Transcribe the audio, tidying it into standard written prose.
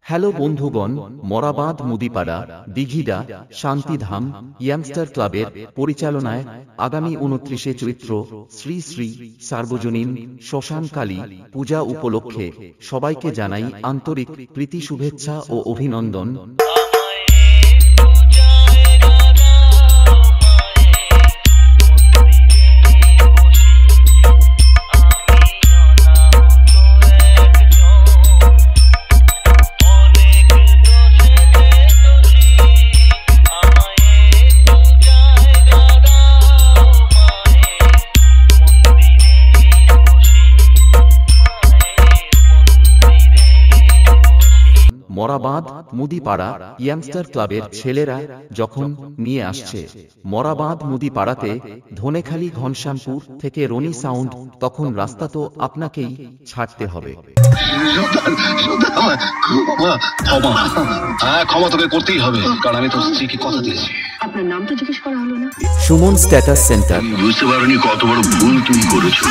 Hello বন্ধুগণ, মরাবাদ Mudipara, দিঘিডা, Shantidham youngster ক্লাবের পরিচালনায় আগামী 29শে চৈত্র শ্রী শ্রী সার্বজনীন শ্মশানকালী পূজা উপলক্ষে সবাইকে জানাই আন্তরিক প্রীতি শুভেচ্ছা ও অভিনন্দন। মরাবাদ মুদিপাড়া ইয়াংস্টার ক্লাবের ছেলেরা যখন নিয়ে আসছে মরাবাদ মুদিপাড়াতে ধনেখালি ঘনশ্যামপুর থেকে রনি সাউন্ড, তখন রাস্তা তো আপনাকেই ছাড়তে হবে। ক্ষমা তোকে করতেই হবে, কারণ আমি তোর স্ত্রীকে কথা দিয়েছি। আপনার নাম তো জিজ্ঞেস করা হলো না। Suman status centre. বুঝতে পারিনি কত বড় ভুল তুমি করেছো।